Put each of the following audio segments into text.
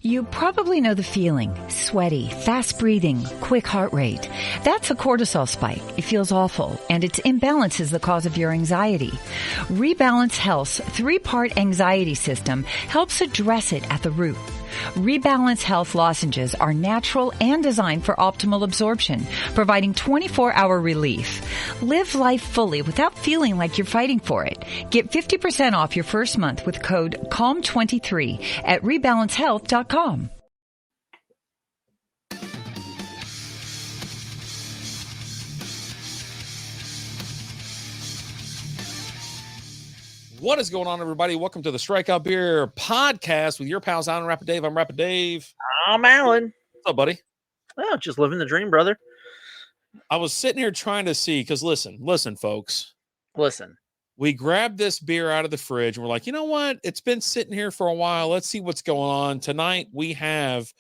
You probably know the feeling. Sweaty, fast breathing, quick heart rate. That's a cortisol spike. It feels awful, and its imbalance is the cause of your anxiety. Rebalance Health's 3-part anxiety system helps address it at the root. Rebalance Health lozenges are natural and designed for optimal absorption, providing 24-hour relief. Live life fully without feeling like you're fighting for it. Get 50% off your first month with code CALM23 at rebalancehealth.com. What is going on, everybody? Welcome to the Strikeout Beer Podcast with your pals, Alan and Rapid Dave. I'm Rapid Dave. I'm Alan. What's up, buddy? Oh, just living the dream, brother. I was sitting here trying to see, because listen, folks. Listen. We grabbed this beer out of the fridge, and we're like, you know what? It's been sitting here for a while. Let's see what's going on. Tonight, we have,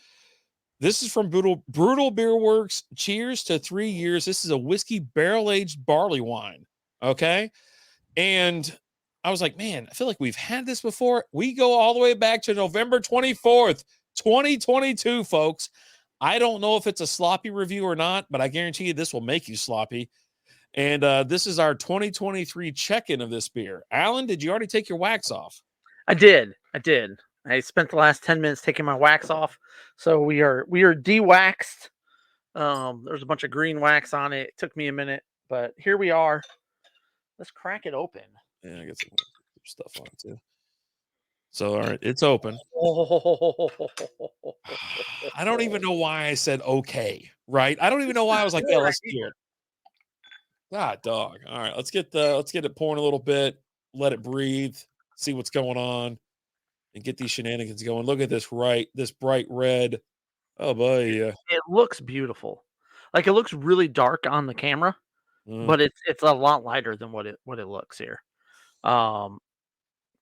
this is from Brutal Beerworks. Cheers to 3 years. This is a whiskey barrel-aged barley wine, okay? And I was like, man, I feel like we've had this before. We go all the way back to November 24th, 2022, folks. I don't know if it's a sloppy review or not, but I guarantee you this will make you sloppy. And this is our 2023 check-in of this beer. Alan, did you already take your wax off? I did. I spent the last 10 minutes taking my wax off. So we are de-waxed. There's a bunch of green wax on it. It took me a minute, but here we are. Let's crack it open. Yeah, I got some stuff on it too. So, all right, it's open. I don't even know why I said okay, right? I don't even know why I was like, yeah, let's do it. God, dog. All right, let's get it pouring a little bit, let it breathe, see what's going on, and get these shenanigans going. Look at this bright red. Oh boy, yeah. It looks beautiful. Like, it looks really dark on the camera, but it's a lot lighter than what it looks here.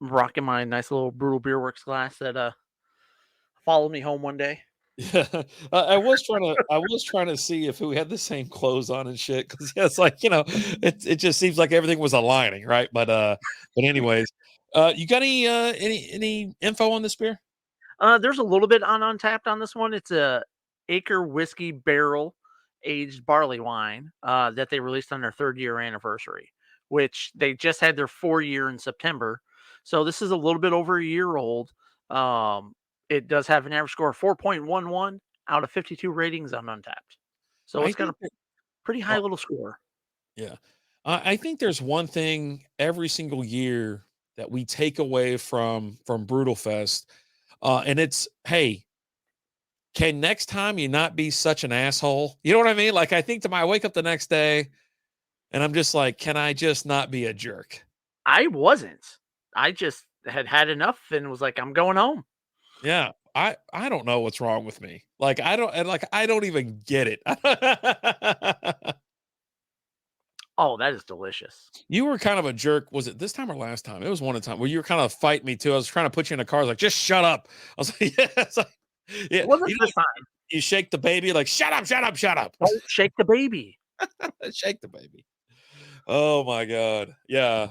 Rocking my nice little Brutal Beerworks glass that followed me home one day. Yeah, I was trying to see if we had the same clothes on and shit, because yeah, it's like, you know, it just seems like everything was aligning, right? But anyways, you got any info on this beer? There's a little bit on Untappd on this one. It's a Acre whiskey barrel aged barley wine that they released on their 3rd year anniversary, which they just had their 4th year in September. So this is a little bit over a year old. It does have an average score of 4.11 out of 52 ratings on Untappd. So it's got a pretty high little score. Yeah. I think there's one thing every single year that we take away from Brutal Fest, and it's, hey, can next time you not be such an asshole? You know what I mean? Like, I think I wake up the next day and I'm just like, can I just not be a jerk? I wasn't. I just had enough and was like, I'm going home. Yeah. I don't know what's wrong with me. Like, I don't even get it. Oh, that is delicious. You were kind of a jerk. Was it this time or last time? It was one of the time where you were kind of fighting me too. I was trying to put you in a car. I was like, just shut up. I was like, yeah. It's like, yeah. It wasn't this time. You shake the baby, like, shut up. Don't shake the baby. Shake the baby. Oh my God. Yeah.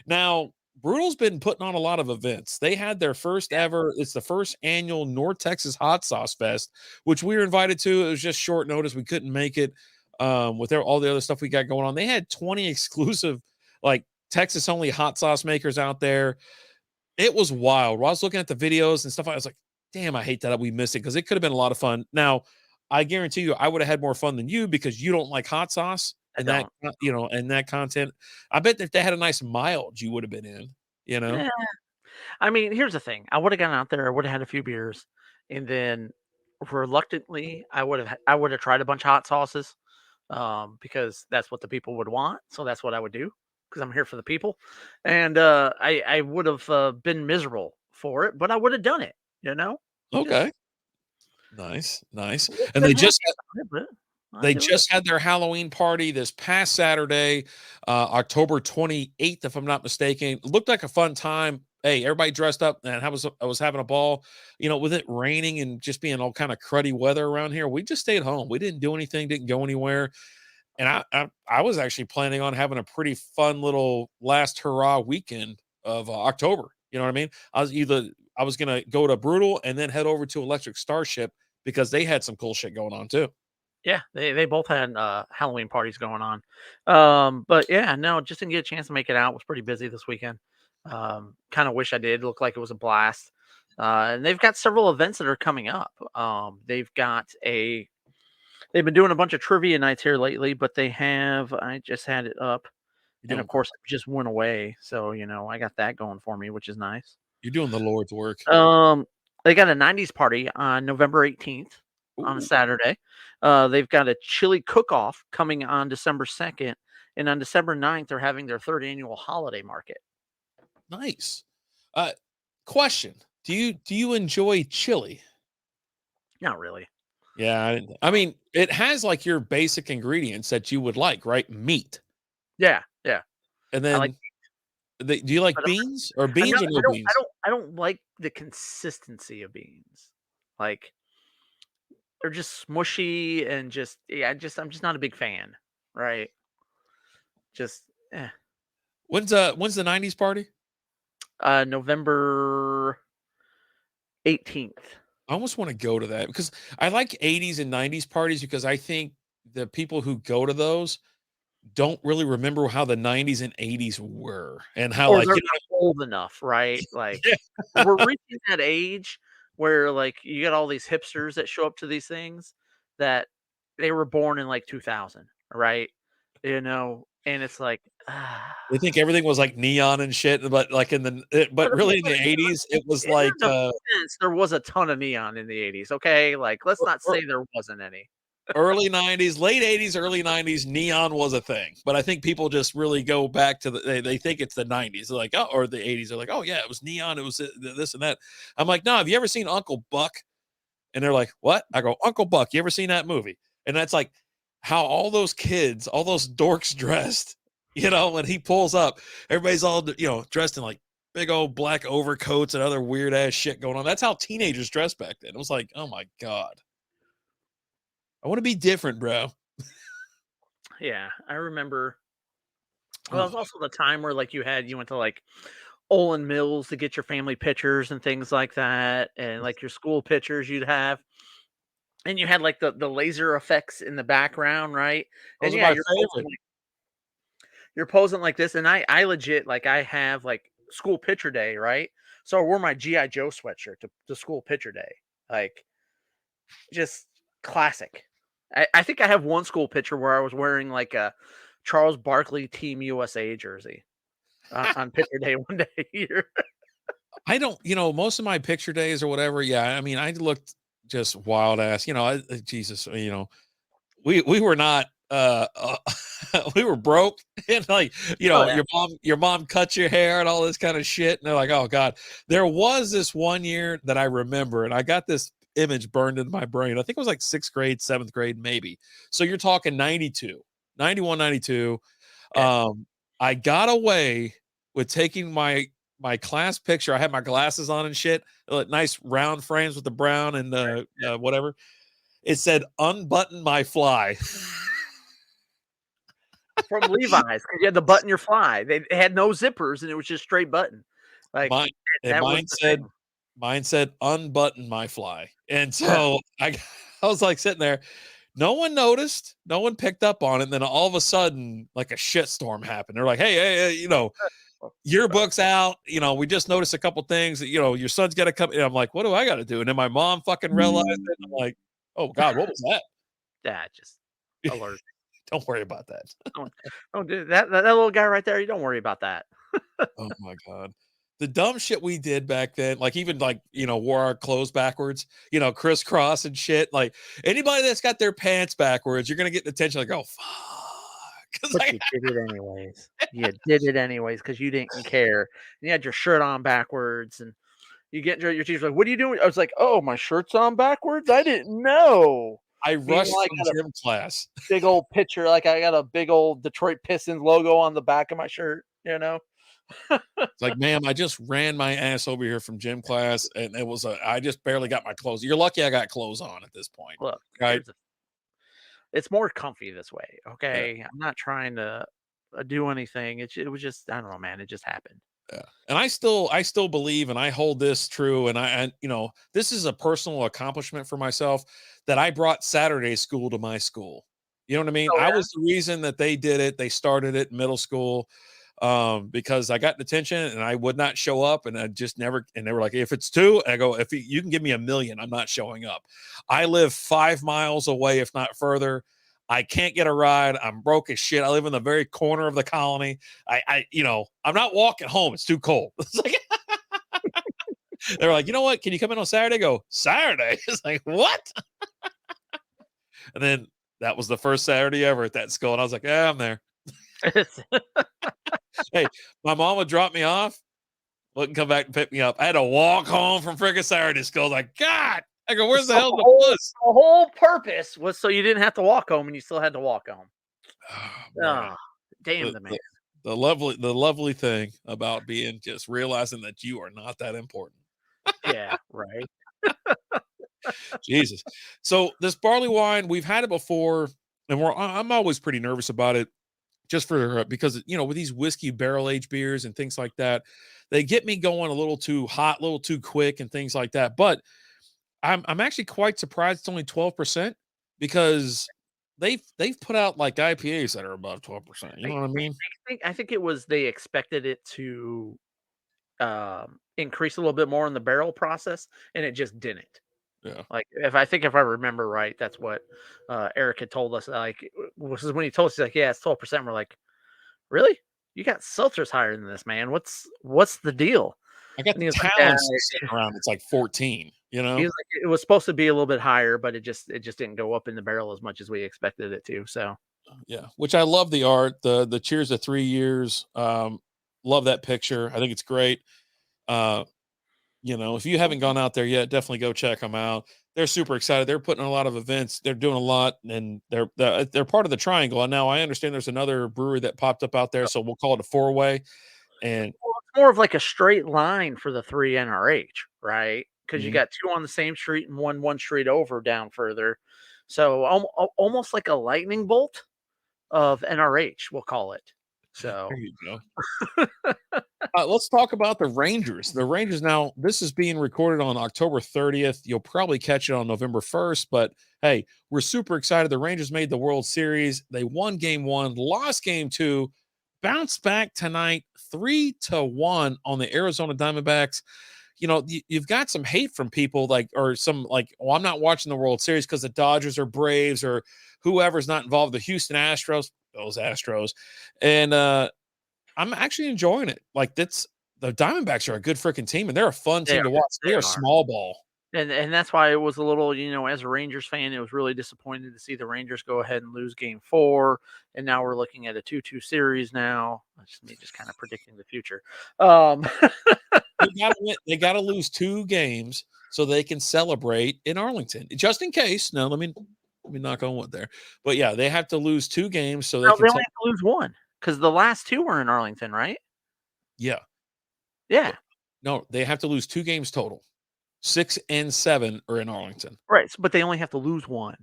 Now, Brutal's been putting on a lot of events. They had their first ever, it's the first annual North Texas Hot Sauce Fest, which we were invited to. It was just short notice. We couldn't make it with all the other stuff we got going on. They had 20 exclusive, like, Texas only hot sauce makers out there. It was wild. While I was looking at the videos and stuff, I was like, damn, I hate that we missed it, because it could have been a lot of fun. Now, I guarantee you, I would have had more fun than you, because you don't like hot sauce. And that, you know, and that content, I bet if they had a nice mild, you would have been in, you know? Yeah. I mean, here's the thing. I would have gone out there, I would have had a few beers, and then reluctantly, I would have tried a bunch of hot sauces, because that's what the people would want. So that's what I would do, because I'm here for the people. And I would have been miserable for it, but I would have done it, you know? Okay. Nice. And they just had their Halloween party this past Saturday, October 28th, if I'm not mistaken. It looked like a fun time. Hey, everybody dressed up, and I was having a ball. You know, with it raining and just being all kind of cruddy weather around here, we just stayed home. We didn't do anything, didn't go anywhere. And I was actually planning on having a pretty fun little last hurrah weekend of October. You know what I mean? I was gonna go to Brutal and then head over to Electric Starship because they had some cool shit going on too. Yeah, they both had Halloween parties going on. But yeah, no, just didn't get a chance to make it out. Was pretty busy this weekend. Kind of wish I did. Looked like it was a blast. And they've got several events that are coming up. They've been doing a bunch of trivia nights here lately, but I just had it up, and of course it just went away. So, I got that going for me, which is nice. You're doing the Lord's work. They got a 90s party on November 18th on a Saturday. They've got a chili cook-off coming on December 2nd, and on December 9th, they're having their third annual holiday market. Nice. Question: Do you enjoy chili? Not really. Yeah, I mean, it has like your basic ingredients that you would like, right? Meat. Yeah. And then, do you like beans or beans or no beans? I don't like the consistency of beans. Like, they're just smushy and I'm just not a big fan, right? When's the 90s party? November 18th. I almost want to go to that because I like 80s and 90s parties because I think the people who go to those don't really remember how the 90s and 80s were and how they're not old enough, right? Like we're reaching that age where like you got all these hipsters that show up to these things that they were born in like 2000, right? And it's like they think everything was like neon and shit, but like but really in the 80s it was like there was a ton of neon in the 80s. Okay, like let's not say there wasn't any. Early 90s, late 80s, early 90s, neon was a thing. But I think people just really go back to they think it's the 90s. They're like, oh, or the 80s. They're like, oh, yeah, it was neon. It was this and that. I'm like, no, have you ever seen Uncle Buck? And they're like, what? I go, Uncle Buck, you ever seen that movie? And that's like how all those kids, all those dorks dressed, when he pulls up, everybody's all, dressed in like big old black overcoats and other weird ass shit going on. That's how teenagers dressed back then. It was like, oh my God. I want to be different, bro. Yeah, I remember. Well, it was also the time where like you went to like Olin Mills to get your family pictures and things like that, and like your school pictures you'd have, and you had like the laser effects in the background, right? Those and are yeah, you're posing like this, and I legit like I have like school picture day, right? So I wore my G.I. Joe sweatshirt to school picture day, like just classic. I think I have one school picture where I was wearing like a Charles Barkley Team USA jersey on picture day one day here. I don't, most of my picture days or whatever. Yeah. I mean, I looked just wild ass, Jesus, we were not, we were broke and like, your mom cut your hair and all this kind of shit. And they're like, oh God, there was this one year that I remember and I got this image burned into my brain. I think it was like 6th grade, 7th grade, maybe. So you're talking 92, 91, 92. Yeah. I got away with taking my class picture. I had my glasses on and shit, nice round frames with the brown and whatever. It said, unbutton my fly. From Levi's, because you had to button your fly. They had no zippers and it was just straight button. Like mine said unbutton my fly. And so I was like sitting there. No one noticed. No one picked up on it. And then all of a sudden, like a shit storm happened. They're like, hey, your book's out. We just noticed a couple things that, your son's got to come. And I'm like, what do I got to do? And then my mom fucking realized it. I'm like, oh God, what was that? Yeah, just alert. Don't worry about that. Don't do that. That little guy right there. You don't worry about that. Oh my God. The dumb shit we did back then, like even like, wore our clothes backwards, crisscross and shit. Like anybody that's got their pants backwards, you're going to get the attention like, oh, fuck. But you did it anyways. You did it anyways because you didn't care. And you had your shirt on backwards and you get your teacher's like, what are you doing? I was like, oh, my shirt's on backwards? I didn't know. I rushed from gym class. Big old picture. Like I got a big old Detroit Pistons logo on the back of my shirt, It's like, ma'am, I just ran my ass over here from gym class and I just barely got my clothes. You're lucky I got clothes on at this point. Look, right? It's more comfy this way. Okay. Yeah. I'm not trying to do anything. It was just, I don't know, man. It just happened. Yeah. And I still believe, and I hold this true. And this is a personal accomplishment for myself that I brought Saturday school to my school. You know what I mean? Oh, I yeah? was the reason that they did it. They started it in middle school because I got detention and I would not show up. And I just never, and they were like, if it's 2, I go, if you can give me $1 million, I'm not showing up. I live 5 miles away, if not further. I can't get a ride. I'm broke as shit. I live in the very corner of the colony. I'm not walking home. It's too cold. It's like, they were like, you know what? Can you come in on Saturday? I go, Saturday? It's like, what? And then that was the first Saturday ever at that school. And I was like, yeah, I'm there. Hey, my mom would drop me off, wouldn't come back and pick me up. I had to walk home from freaking Saturday school. I was like, God. I go, where's the hell the bus? The whole purpose was so you didn't have to walk home, and you still had to walk home. Oh, damn the man. The lovely thing about being just realizing that you are not that important. Yeah, right. Jesus. So this barley wine, we've had it before, and I'm always pretty nervous about it, just because with these whiskey barrel aged beers and things like that, they get me going a little too hot, a little too quick, and things like that. But I'm actually quite surprised it's only 12% because they've put out like IPAs that are above 12%. You know what I mean? I think it was they expected it to increase a little bit more in the barrel process, and it just didn't. Yeah. Like if I remember right, that's what Eric had told us. Like this is when he told us, he's like, yeah, it's 12%. We're like, really? You got seltzers higher than this, man. What's the deal? I got the talents sitting around. It's like 14. He was like, it was supposed to be a little bit higher, but it just didn't go up in the barrel as much as we expected it to. So yeah, which I love the art, the cheers to 3 years. Love that picture. I think it's great. If you haven't gone out there yet, definitely go check them out. They're super excited. They're putting on a lot of events. They're doing a lot, and they're part of the Triangle. And now I understand there's another brewery that popped up out there, so we'll call it a 4-way. And it's more of like a straight line for the 3 NRH, right? Because you got 2 on the same street and one street over down further. So almost like a lightning bolt of NRH, we'll call it. So there you go. Let's talk about the Rangers. The Rangers, now, this is being recorded on October 30th. You'll probably catch it on November 1st, but hey, we're super excited. The Rangers made the World Series. They won game 1, lost game 2, bounced back tonight 3-1 on the Arizona Diamondbacks. You've got some hate from people I'm not watching the World Series because the Dodgers or Braves or whoever's not involved, the Houston Astros, those Astros. And I'm actually enjoying it. Like, the Diamondbacks are a good freaking team, and they're a fun team to watch. They are small ball. And that's why it was a little, as a Rangers fan, it was really disappointing to see the Rangers go ahead and lose game 4. And now we're looking at a 2-2 series now. That's me just kind of predicting the future. They got to lose 2 games so they can celebrate in Arlington, just in case. Now, let me knock on wood there. But yeah, they have to lose 2 games so they can only have to lose 1 because the last 2 were in Arlington, right? Yeah. No, they have to lose 2 games total. 6 and 7 are in Arlington. Right, but they only have to lose 1.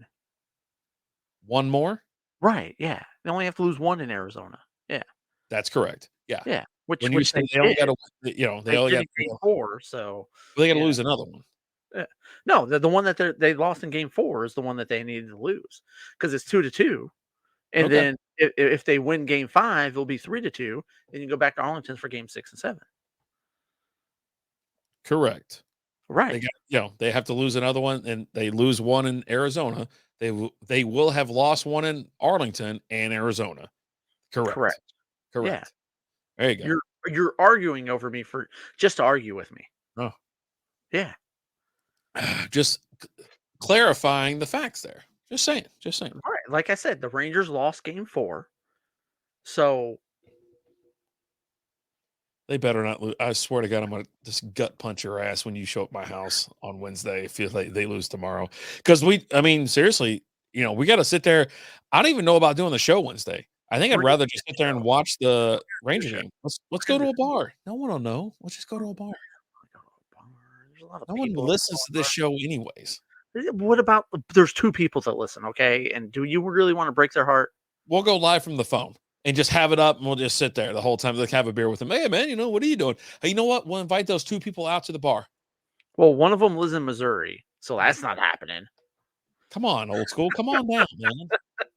1 more? Right, yeah. They only have to lose 1 in Arizona. Yeah. That's correct. Yeah. Yeah. Which they only got to, they only got game 4, so they got to lose another one. No, the one that they lost in game 4 is the one that they needed to lose because it's 2-2. And then if they win game 5, it'll be 3-2, and you go back to Arlington for game 6 and 7. Correct. Right. They have to lose another one, and they lose 1 in Arizona. They will have lost 1 in Arlington and Arizona. Correct. Yeah. There you go. You're arguing over me just to argue with me. Oh. Yeah. Just clarifying the facts there. Just saying. All right. Like I said, the Rangers lost game 4. So they better not lose. I swear to God, I'm going to just gut punch your ass when you show up at my house on Wednesday if they lose tomorrow. Because seriously, we got to sit there. I don't even know about doing the show Wednesday. I think I'd rather just sit there and watch the Ranger game. Let's go to a bar. No one will know. Let's just go to a bar. No one listens to this show anyways. What about there's 2 people that listen, okay? And do you really want to break their heart? We'll go live from the phone. and just have it up, and we'll just sit there the whole time. Like, have a beer with them. Hey, man, what are you doing? Hey, you know what? We'll invite those 2 people out to the bar. Well, one of them lives in Missouri, so that's not happening. Come on, old school. Come on down, man.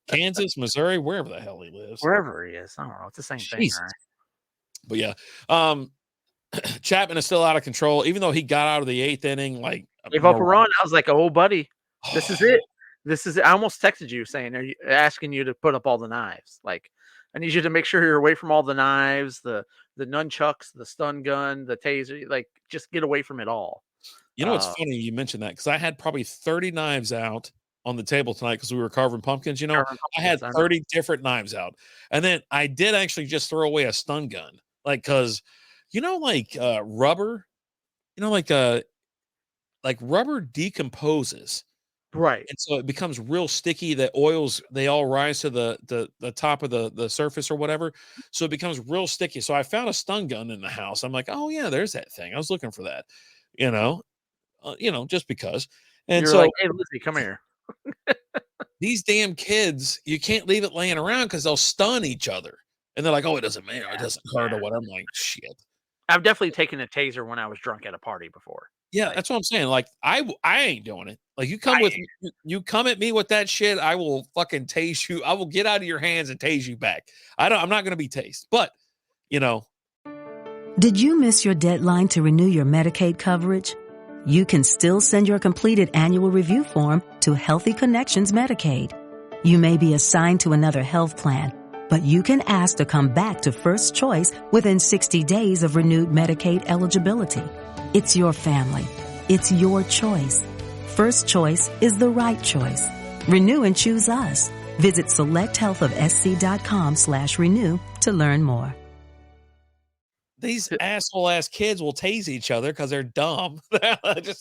Kansas, Missouri, wherever the hell he lives. Wherever he is. I don't know. It's the same thing, right? But yeah, Chapman is still out of control, even though he got out of the 8th inning. Like, gave up a run. I was like, oh, buddy, this is it. This is it. I almost texted you saying, asking you to put up all the knives. Like, I need you to make sure you're away from all the knives, the nunchucks, the stun gun, the taser. Like, just get away from it all. You know, it's funny you mentioned that, because I had probably 30 knives out on the table tonight because we were carving pumpkins. You know, I had 30 different knives out. And then I did actually just throw away a stun gun. Like, because, you know, like rubber, you know, like rubber decomposes. Right. And so it becomes real sticky. The oils, they all rise to the top of the surface or whatever. So it becomes real sticky. So I found a stun gun in the house. I'm like, oh yeah, there's that thing. I was looking for that, just because. And you're so like, hey, Lizzie, come here. These damn kids, you can't leave it laying around because they'll stun each other. And they're like, oh, it doesn't matter. It doesn't hurt or what. I'm like, shit. I've definitely taken a taser when I was drunk at a party before. Yeah, that's what I'm saying. Like, I ain't doing it. Like, you come at me with that shit, I will fucking tase you. I will get out of your hands and tase you back. I'm not going to be tased. But, Did you miss your deadline to renew your Medicaid coverage? You can still send your completed annual review form to Healthy Connections Medicaid. You may be assigned to another health plan, but you can ask to come back to First Choice within 60 days of renewed Medicaid eligibility. It's your family. It's your choice. First Choice is the right choice. Renew and choose us. Visit selecthealthofsc.com/renew to learn more. These asshole-ass kids will tase each other because they're dumb. I did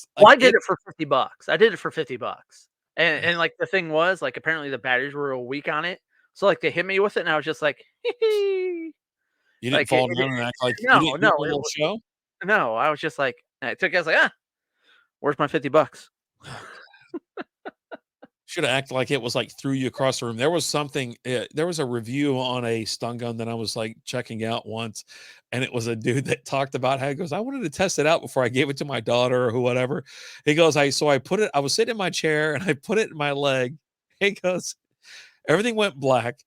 it for $50. I did it for $50. And like, the thing was, like, apparently the batteries were real weak on it. So, like, they hit me with it, and I was just like, hee. You didn't fall down and act like no, you didn't do a show? No, I was just like, I was like, where's my $50? Should have acted like it was like threw you across the room. There was something, there was a review on a stun gun that I was like checking out once, and it was a dude that talked about how he goes, I wanted to test it out before I gave it to my daughter or whatever. He goes, I was sitting in my chair and I put it in my leg. He goes, everything went black.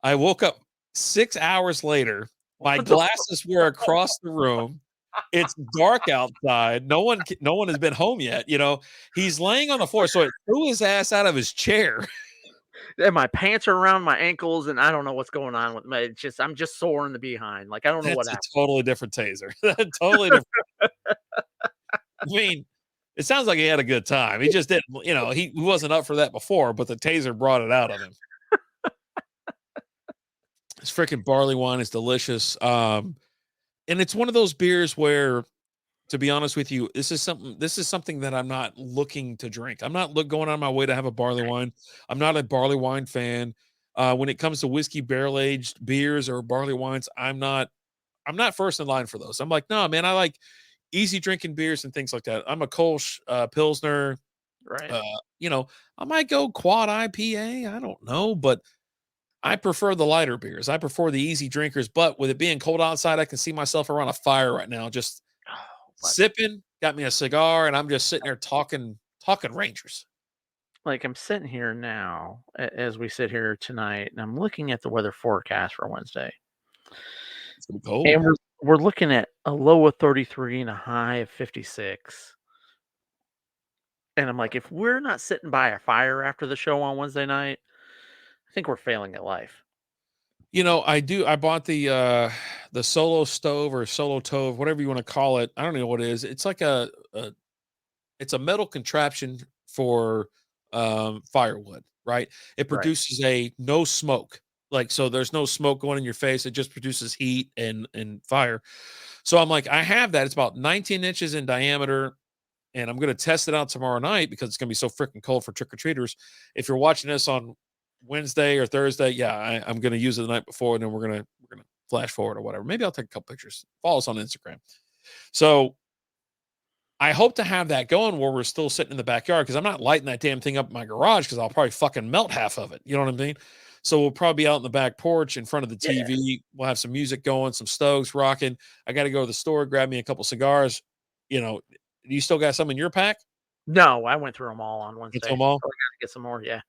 I woke up 6 hours later. My glasses were across the room. It's dark outside. No one has been home yet. He's laying on the floor. So it threw his ass out of his chair. And my pants are around my ankles, and I don't know what's going on with me. I'm just sore in the behind. Like, I don't know what happened. It's a totally different taser. Totally different. I mean, it sounds like he had a good time. He just didn't, he wasn't up for that before, but the taser brought it out of him. This freaking Barleywine is delicious. And it's one of those beers where, to be honest with you, this is something that I'm not looking to drink. I'm not going on my way to have a Barleywine. I'm not a Barleywine fan. When it comes to whiskey barrel aged beers or barley wines, I'm not first in line for those. I'm like, no, man, I like easy drinking beers and things like that. I'm a Kolsch Pilsner. Right. I might go quad IPA. I don't know, but I prefer the lighter beers. I prefer the easy drinkers, but with it being cold outside, I can see myself around a fire right now, just sipping, got me a cigar, and I'm just sitting there talking Rangers. Like, I'm sitting here now as we sit here tonight, and I'm looking at the weather forecast for Wednesday. It's gonna be cold. And we're looking at a low of 33 and a high of 56. And I'm like, if we're not sitting by a fire after the show on Wednesday night, I think we're failing at life. I bought the solo stove or solo tove, whatever you want to call it. I don't know what it is. It's like it's a metal contraption for firewood, right? It produces a no smoke. Like, so there's no smoke going in your face. It just produces heat and fire. So I'm like, I have that. It's about 19 inches in diameter. And I'm going to test it out tomorrow night because it's going to be so freaking cold for trick-or-treaters. If you're watching this on Wednesday or Thursday, I'm going to use it the night before, and then we're gonna flash forward or whatever. Maybe I'll take a couple pictures. Follow us on Instagram. So I hope to have that going where we're still sitting in the backyard, because I'm not lighting that damn thing up in my garage because I'll probably fucking melt half of it. You know what I mean? So we'll probably be out in the back porch in front of the TV. Yeah. We'll have some music going, some Stokes rocking. I got to go to the store, grab me a couple cigars. You still got some in your pack? No, I went through them all on Wednesday. Them all? So I got to get some more. Yeah.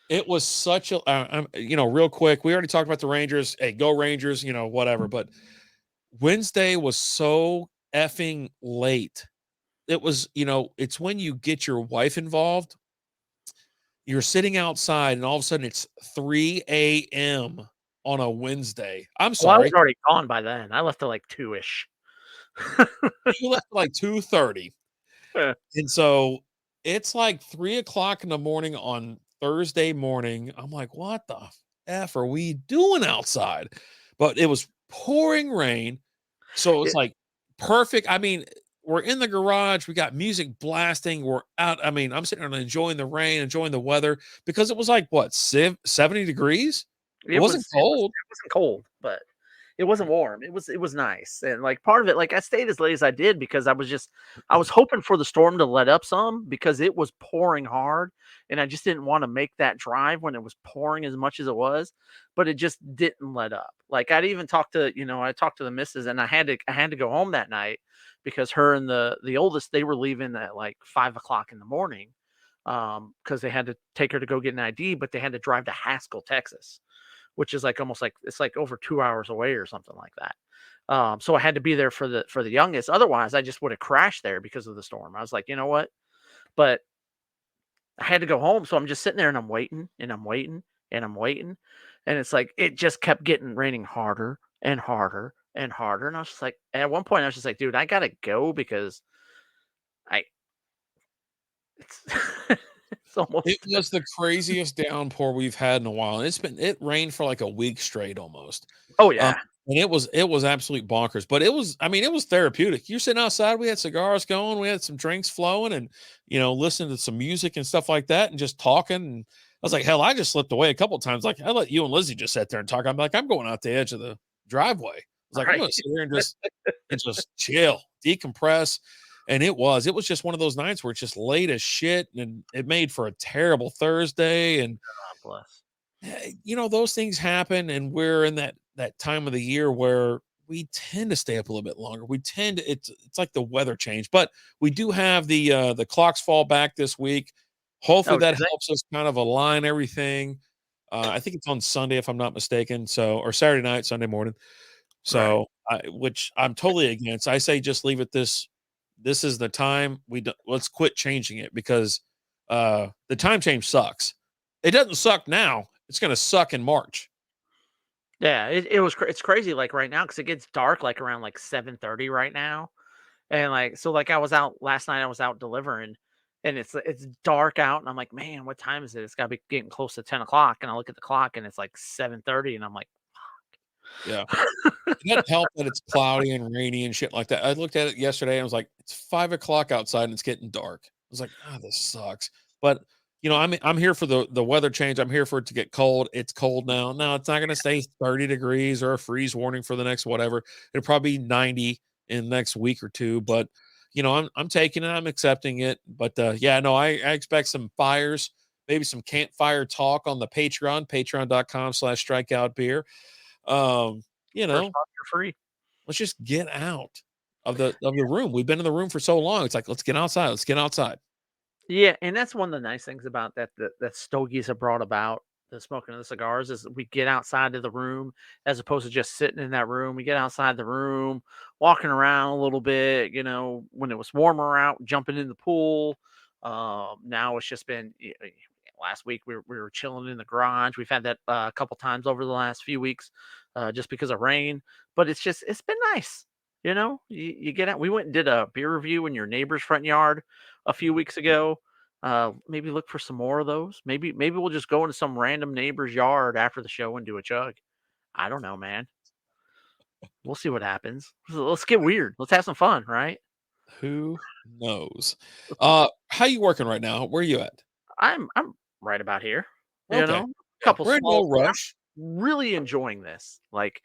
It was such a, real quick. We already talked about the Rangers. Hey, go Rangers, whatever. But Wednesday was so effing late. It was, it's when you get your wife involved. You're sitting outside and all of a sudden it's 3 a.m. on a Wednesday. I'm sorry. Well, I was already gone by then. I left at like 2-ish. You left at like 2:30. And so it's like 3:00 in the morning on Thursday morning. I'm like, what the F are we doing outside? But it was pouring rain. So it's like perfect. I mean, we're in the garage. We got music blasting. We're out. I mean, I'm sitting there enjoying the rain, enjoying the weather because it was like, what, 70 degrees? It wasn't cold. It wasn't cold, but it wasn't warm. It was nice. And like part of it, like I stayed as late as I did because I was hoping for the storm to let up some because it was pouring hard. And I just didn't want to make that drive when it was pouring as much as it was, but it just didn't let up. Like I'd even talked to, I talked to the missus and I had to go home that night because her and the oldest, they were leaving at like 5:00 in the morning. Because they had to take her to go get an ID, but they had to drive to Haskell, Texas, which is like almost like it's like over 2 hours away or something like that. So I had to be there for the youngest. Otherwise, I just would have crashed there because of the storm. I was like, you know what? But I had to go home, so I'm just sitting there and I'm waiting and I'm waiting and I'm waiting, and it's like it just kept raining harder and harder and harder. And I was just like, at one point, I was just like, dude, I gotta go because it's it's almost. It was the craziest downpour we've had in a while. And it rained for like a week straight almost. Oh yeah. And it was absolute bonkers, but it was therapeutic. You're sitting outside. We had cigars going. We had some drinks flowing and, listening to some music and stuff like that and just talking. And I was like, hell, I just slipped away a couple of times. Like I let you and Lizzie just sit there and talk. I'm like, I'm going out the edge of the driveway. I was like, I'm going to sit here and just chill, decompress. And it was just one of those nights where it's just late as shit and it made for a terrible Thursday. And God bless. those things happen. And we're in that time of the year where we tend to stay up a little bit longer. It's like the weather change, but we do have the clocks fall back this week. Hopefully that helps us kind of align everything. I think it's on Sunday, if I'm not mistaken. Or Saturday night, Sunday morning. So, which I'm totally against. I say, just leave it this is the time. Let's quit changing it because the time change sucks. It doesn't suck now. It's going to suck in March. Yeah, it's crazy like right now because it gets dark like around like 7:30 right now, and like so like I was out last night. I was out delivering, and it's dark out, and I'm like, man, what time is it? It's got to be getting close to 10:00, and I look at the clock, and it's like 7:30, and I'm like, yeah. It doesn't help that it's cloudy and rainy and shit like that. I looked at it yesterday and I was like, it's 5:00 outside and it's getting dark. I was like, this sucks. But I'm here for the weather change. I'm here for it to get cold. It's cold now. No, it's not going to stay 30 degrees or a freeze warning for the next whatever. It'll probably be 90 in the next week or two. But I'm taking it. I'm accepting it. But I expect some fires, maybe some campfire talk on the patreon.com/strikeout beer. free. Let's just get out of the room. We've been in the room for so long. It's like, let's get outside. Let's get outside. Yeah, and that's one of the nice things about that Stogies have brought about the smoking of the cigars is we get outside of the room as opposed to just sitting in that room. We get outside the room, walking around a little bit. When it was warmer out, jumping in the pool. Now it's just been. Last week we were chilling in the garage. We've had that a couple times over the last few weeks, just because of rain. But it's been nice. You get out. We went and did a beer review in your neighbor's front yard a few weeks ago. Maybe look for some more of those. Maybe we'll just go into some random neighbor's yard after the show and do a chug. I don't know, man. We'll see what happens. Let's get weird. Let's have some fun, right? Who knows? How you working right now? Where are you at? I'm right about here. Okay. Couple we're in no rush. Really enjoying this. Like,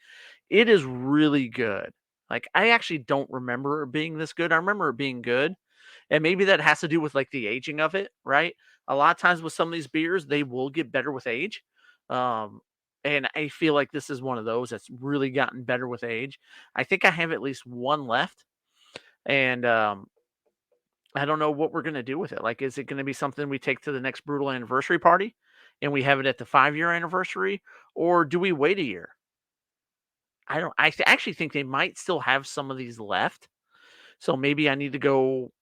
it is really good. Like, I actually don't remember it being this good. I remember it being good. And maybe that has to do with like the aging of it, right? A lot of times with some of these beers, they will get better with age. And I feel like this is one of those that's really gotten better with age. I think I have at least one left. And I don't know what we're going to do with it. Like, is it going to be something we take to the next Brutal anniversary party and we have it at the 5-year anniversary? Or do we wait a year? I actually think they might still have some of these left. So maybe I need to go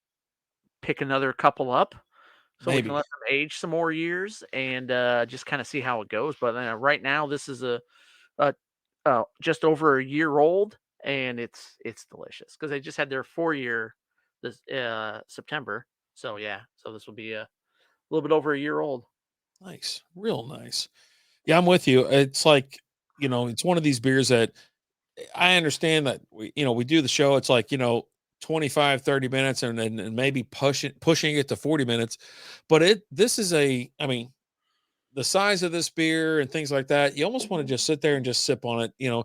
pick another couple up so we can let them age some more years and just kind of see how it goes. But right now, this is a just over a year old, and it's delicious because they just had their 4-year this September. So yeah, so this will be a little bit over a year old. Nice, real nice. Yeah, I'm with you. It's like, it's one of these beers that I understand that we do the show. It's like, 25, 30 minutes and maybe pushing it to 40 minutes. But this is the size of this beer and things like that, you almost want to just sit there and just sip on it,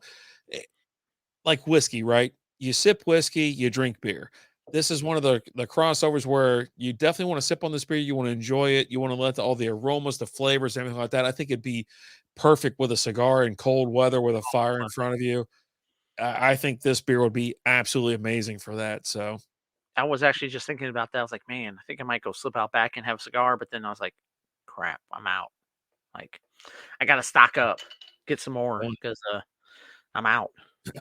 like whiskey, right? You sip whiskey, you drink beer. This is one of the crossovers where you definitely want to sip on this beer. You want to enjoy it. You want to let all the aromas, the flavors, everything like that. I think it'd be perfect with a cigar in cold weather with a fire in front of you. I think this beer would be absolutely amazing for that. So I was actually just thinking about that. I was like, man, I think I might go slip out back and have a cigar. But then I was like, crap, I'm out. Like, I got to stock up, get some more because I'm out.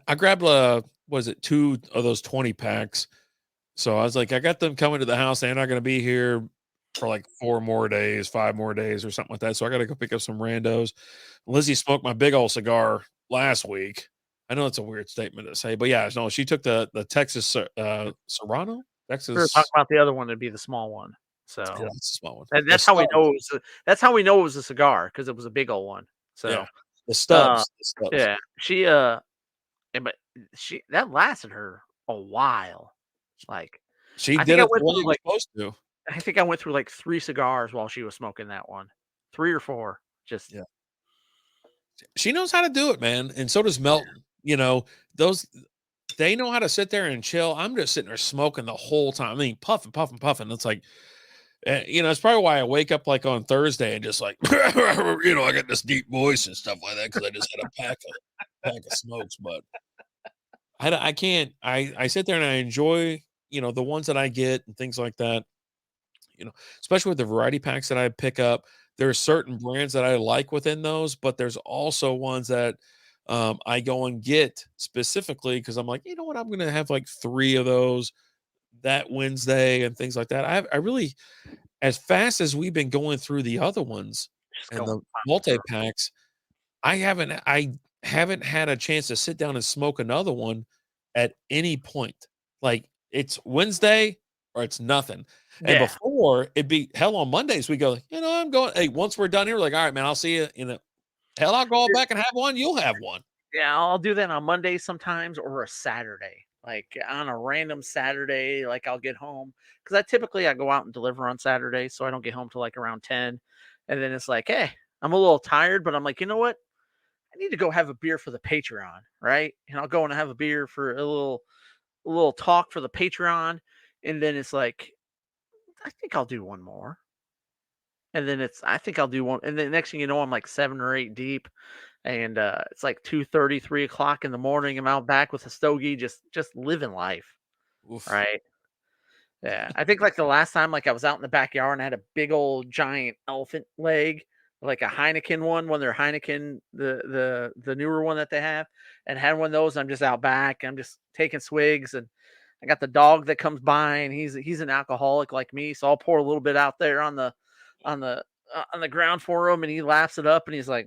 I grabbed, was it 2 of those 20 packs? So I was like, I got them coming to the house. They're not going to be here for like 4 more days, 5 more days or something like that. So I got to go pick up some randos. Lizzie smoked my big old cigar last week. I know it's a weird statement to say, but yeah, no, she took the Texas Serrano. Texas. We were talking about the other one. It'd be the small one. So yeah, that's a small one. And that's how we know that's how we know it was a cigar because it was a big old one. So yeah, the stubs. Yeah, but that lasted her a while. Like she did it the way it was supposed to. I think I went through like 3 cigars while she was smoking that one, 3 or 4. Just yeah. She knows how to do it, man, and so does Melton. Those they know how to sit there and chill. I'm just sitting there smoking the whole time. I mean, puffing. It's like, it's probably why I wake up like on Thursday and just like, I got this deep voice and stuff like that because I just had a pack of smokes. But I can't. I sit there and I enjoy, the ones that I get and things like that. Especially with the variety packs that I pick up. There are certain brands that I like within those, but there's also ones that I go and get specifically because I'm like, you know what, I'm going to have like 3 of those that Wednesday and things like that. I really, as fast as we've been going through the other ones and the multi-packs, I haven't had a chance to sit down and smoke another one at any point. Like it's Wednesday or it's nothing. And before it'd be hell on Mondays, we go, I'm going, hey, once we're done here, we're like, all right, man, I'll see you hell, I'll go back and have one. You'll have one. Yeah, I'll do that on Mondays sometimes or a Saturday. Like on a random Saturday, like I'll get home because I go out and deliver on Saturday, so I don't get home till like around 10. And then it's like, hey, I'm a little tired, but I'm like, you know what? I need to go have a beer for the Patreon, right? And I'll go and have a beer for a little talk for the Patreon. And then it's like, I think I'll do one more. And then I think I'll do one. And then next thing you know, I'm like 7 or 8 deep. And it's like 2:30, 3 o'clock in the morning. I'm out back with a stogie, just living life. Oof. Right. Yeah. I think like the last time, like I was out in the backyard and I had a big old giant elephant leg, like a Heineken one they're Heineken, the newer one that they have, and had one of those. I'm just out back. I'm just taking swigs, and I got the dog that comes by, and he's an alcoholic like me, so I'll pour a little bit out there on the ground for him, and he laughs it up, and he's like,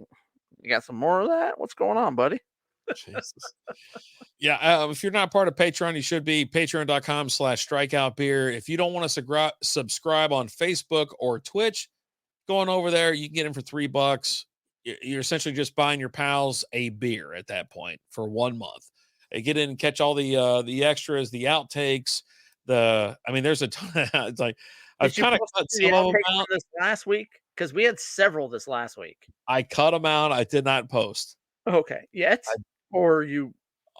"You got some more of that? What's going on, buddy?" Jesus. Yeah, if you're not part of Patreon, you should be. Patreon.com/Strikeout Beer. If you don't want to subscribe on Facebook or Twitch, going over there, you can get them for $3. You're essentially just buying your pals a beer at that point for 1 month. You get in and catch all the extras, the outtakes. There's a ton. It's like I've kind of cut some of them out this last week because we had several this last week. I cut them out. I did not post. Okay, yet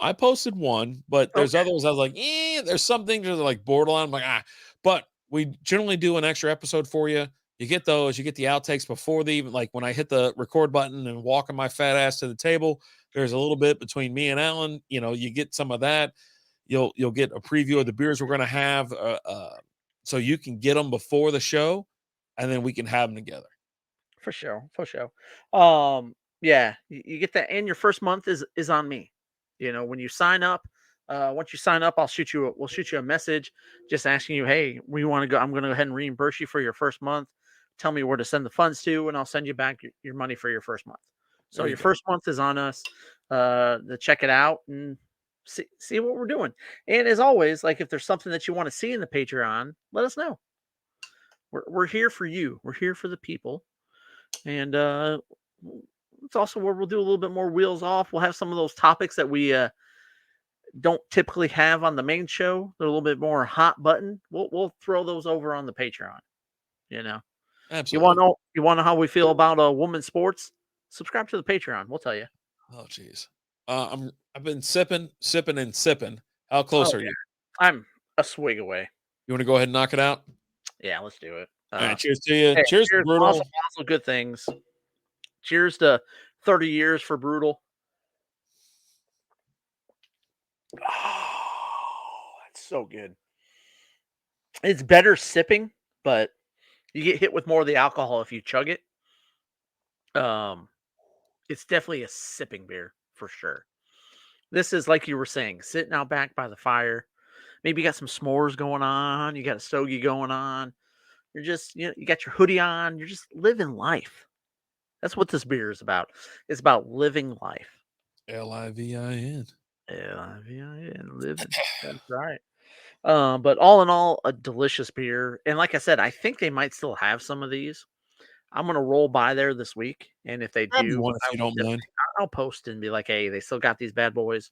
I posted one, but there's others. I was like, there's some things that are like borderline. I'm like, but we generally do an extra episode for you. You get those. You get the outtakes before the even, like when I hit the record button and walking my fat ass to the table. There's a little bit between me and Alan. You know, you get some of that. You'll get a preview of the beers we're going to have, so you can get them before the show, and then we can have them together. For sure. Yeah, you get that, and your first month is on me. You know, when you sign up, once you sign up, we'll shoot you a message just asking you, hey, we want to go. I'm going to go ahead and reimburse you for your first month. Tell me where to send the funds to, and I'll send you back your money for your first month. So your first month is on us to check it out and see what we're doing. And as always, like if there's something that you want to see in the Patreon, let us know. We're here for you. We're here for the people. And it's also where we'll do a little bit more wheels off. We'll have some of those topics that we don't typically have on the main show. They're a little bit more hot button. We'll throw those over on the Patreon. You know, absolutely. You want to know how we feel about women's sports? Subscribe to the Patreon. We'll tell you. Oh, geez. I've been sipping. How close are you? I'm a swig away. You want to go ahead and knock it out? Yeah, let's do it. All right, cheers to you. Hey, cheers to Brutal. Also good things. Cheers to 30 years for Brutal. Oh, that's so good. It's better sipping, but you get hit with more of the alcohol if you chug it. It's definitely a sipping beer for sure. This is like you were saying, sitting out back by the fire. Maybe you got some s'mores going on. You got a stogie going on. You're just, you got your hoodie on. You're just living life. That's what this beer is about. It's about living life. Livin. Living. That's right. But all in all, a delicious beer. And like I said, I think they might still have some of these. I'm going to roll by there this week. And if they do, I'll post and be like, hey, they still got these bad boys.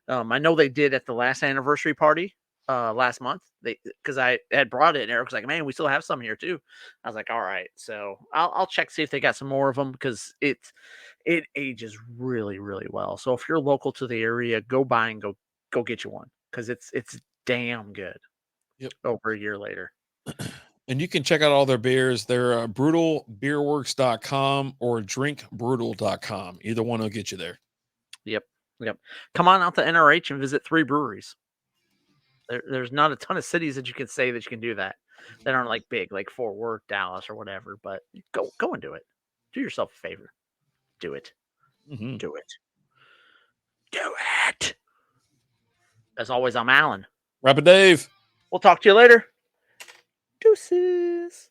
I know they did at the last anniversary party last month. Because I had brought it and Eric was like, man, we still have some here too. I was like, all right. So I'll check, see if they got some more of them because it ages really, really well. So if you're local to the area, go buy and go get you one because it's damn good. Yep. Over a year later. And you can check out all their beers. They're brutalbeerworks.com or drinkbrutal.com. Either one will get you there. Yep. Come on out to NRH and visit 3 breweries. There's not a ton of cities that you can say that you can do that aren't like big, like Fort Worth, Dallas, or whatever. But go and do it. Do yourself a favor. Do it. Mm-hmm. Do it. Do it. As always, I'm Alan. Rapid Dave. We'll talk to you later. Deuces.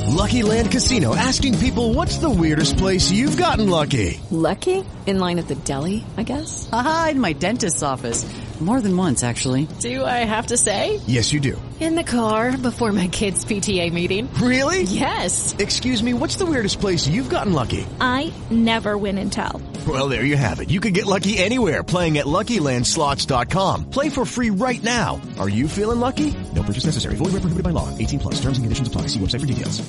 Lucky Land Casino asking people, what's the weirdest place you've gotten lucky? Lucky? In line at the deli, I guess? Aha, in my dentist's office. More than once, actually. Do I have to say? Yes, you do. In the car before my kids' PTA meeting. Really? Yes. Excuse me, what's the weirdest place you've gotten lucky? I never win and tell. Well, there you have it. You can get lucky anywhere, playing at LuckyLandSlots.com. Play for free right now. Are you feeling lucky? No purchase necessary. Void where prohibited by law. 18+. Terms and conditions apply. See website for details.